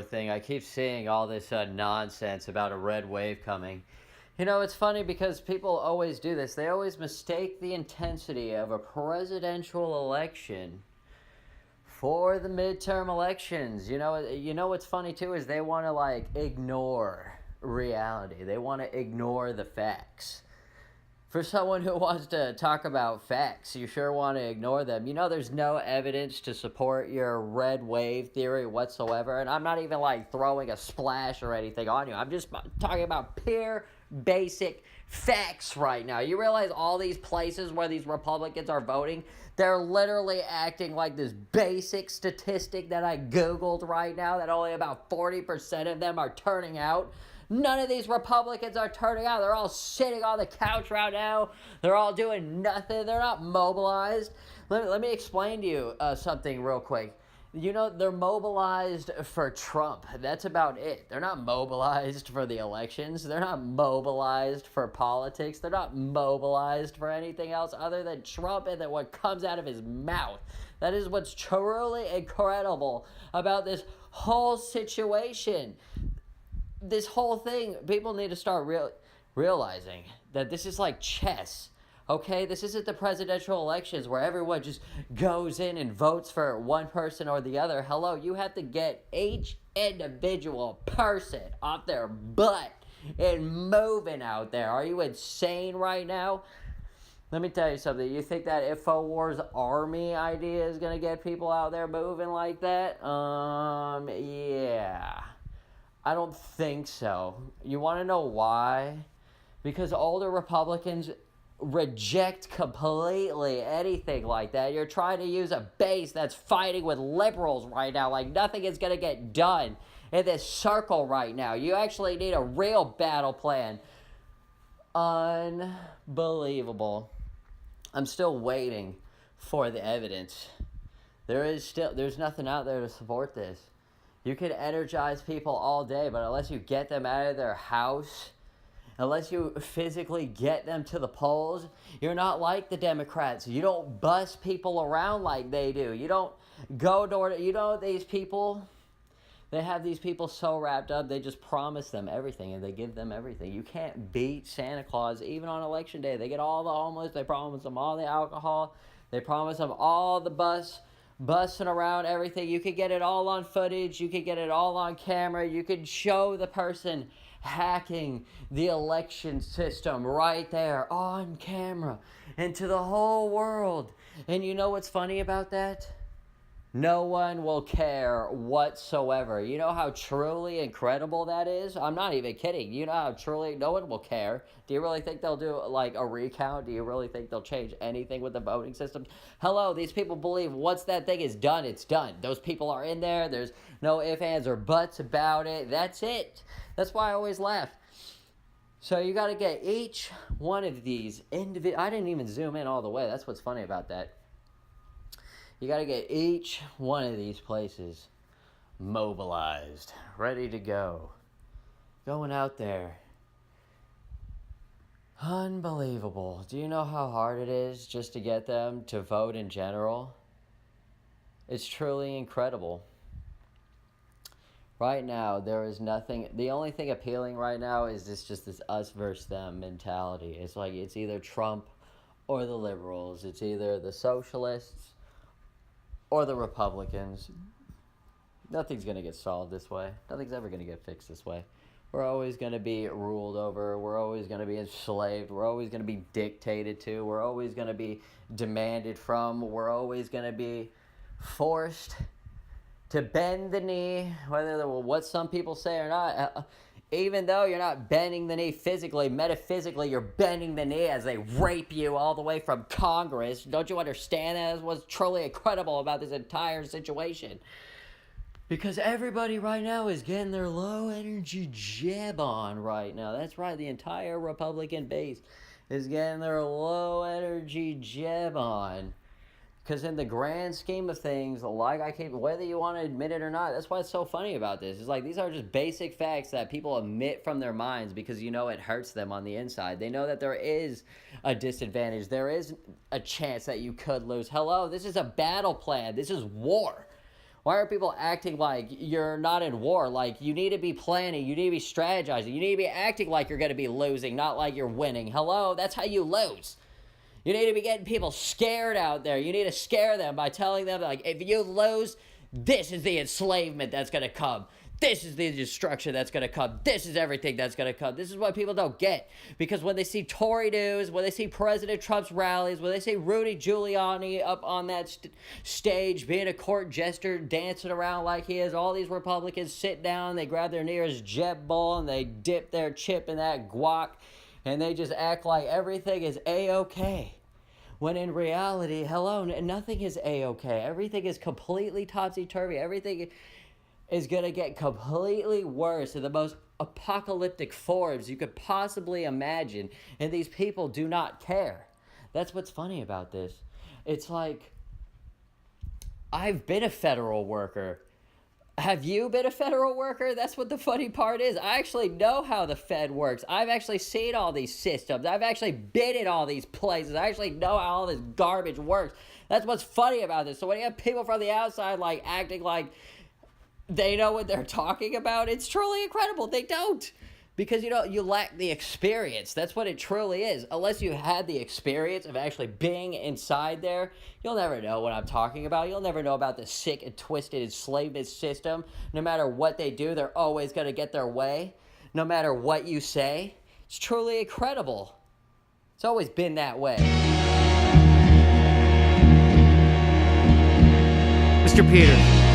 thing. I keep seeing all this nonsense about a red wave coming. You know, it's funny because people always do this. They always mistake the intensity of a presidential election for the midterm elections. You know what's funny too is they want to like ignore reality. They want to ignore the facts. For someone who wants to talk about facts, you sure want to ignore them. You know, there's no evidence to support your red wave theory whatsoever. And I'm not even like throwing a splash or anything on you. I'm just talking about pure basic facts right now. You realize all these places where these Republicans are voting, they're literally acting like this basic statistic that I Googled right now, that only about 40% of them are turning out. None of these Republicans are turning out. They're all sitting on the couch right now. They're all doing nothing. They're not mobilized. Let me explain to you something real quick. You know, they're mobilized for Trump. That's about it. They're not mobilized for the elections. They're not mobilized for politics. They're not mobilized for anything else other than Trump and then what comes out of his mouth. That is what's truly incredible about this whole situation. This whole thing, people need to start realizing that this is like chess. Okay, this isn't the presidential elections where everyone just goes in and votes for one person or the other. Hello, you have to get each individual person off their butt and moving out there. Are you insane right now? Let me tell you something. You think that InfoWars army idea is going to get people out there moving like that? Yeah. I don't think so. You want to know why? Because older Republicans reject completely anything like that. You're trying to use a base that's fighting with liberals right now. Like nothing is going to get done in this circle right now. You actually need a real battle plan. Unbelievable. I'm still waiting for the evidence. There's nothing out there to support this. You can energize people all day, but unless you get them out of their house, unless you physically get them to the polls, you're not like the Democrats. You don't bus people around like they do. You don't go door to... You know, these people, they have these people so wrapped up, they just promise them everything, and they give them everything. You can't beat Santa Claus, even on Election Day. They get all the homeless, they promise them all the alcohol, they promise them all the busting around everything. You could get it all on footage. You could get it all on camera. You could show the person hacking the election system right there on camera and to the whole world. And you know what's funny about that? No one will care whatsoever. You know how truly incredible that is? I'm not even kidding. You know how truly no one will care. Do you really think they'll do like a recount? Do you really think they'll change anything with the voting system? Hello, these people believe once that thing is done, it's done. Those people are in there. There's no ifs, ands, or buts about it. That's it. That's why I always laugh. So you got to get each one of these individual. I didn't even zoom in all the way. That's what's funny about that. You got to get each one of these places mobilized, ready to go. Going out there. Unbelievable. Do you know how hard it is just to get them to vote in general? It's truly incredible. Right now, there is nothing... The only thing appealing right now is just this us versus them mentality. It's like it's either Trump or the liberals. It's either the socialists or the Republicans. Nothing's going to get solved this way. Nothing's ever going to get fixed this way. We're always going to be ruled over. We're always going to be enslaved. We're always going to be dictated to. We're always going to be demanded from. We're always going to be forced to bend the knee, whether what some people say or not. Even though you're not bending the knee physically, metaphysically, you're bending the knee as they rape you all the way from Congress. Don't you understand that? That's what's truly incredible about this entire situation. Because everybody right now is getting their low energy jab on right now. That's right, the entire Republican base is getting their low energy jab on. Because in the grand scheme of things, whether you want to admit it or not, that's why it's so funny about this. It's like these are just basic facts that people omit from their minds because you know it hurts them on the inside. They know that there is a disadvantage. There is a chance that you could lose. Hello, this is a battle plan. This is war. Why are people acting like you're not in war? Like, you need to be planning, you need to be strategizing, you need to be acting like you're going to be losing, not like you're winning. Hello? That's how you lose. You need to be getting people scared out there. You need to scare them by telling them, like, if you lose, this is the enslavement that's going to come. This is the destruction that's going to come. This is everything that's going to come. This is what people don't get. Because when they see Tory news, when they see President Trump's rallies, when they see Rudy Giuliani up on that stage being a court jester, dancing around like he is, all these Republicans sit down, they grab their nearest jet bowl, and they dip their chip in that guac, and they just act like everything is A-okay. When in reality, hello, nothing is A-okay. Everything is completely topsy-turvy. Everything is going to get completely worse in the most apocalyptic forms you could possibly imagine. And these people do not care. That's what's funny about this. It's like, I've been a federal worker. Have you been a federal worker? That's what the funny part is. I actually know how the Fed works. I've actually seen all these systems. I've actually been in all these places. I actually know how all this garbage works. That's what's funny about this. So when you have people from the outside like acting like they know what they're talking about, it's truly incredible. They don't. Because, you lack the experience. That's what it truly is. Unless you had the experience of actually being inside there, you'll never know what I'm talking about. You'll never know about the sick and twisted enslavement system. No matter what they do, they're always going to get their way. No matter what you say. It's truly incredible. It's always been that way. Mr. Peters.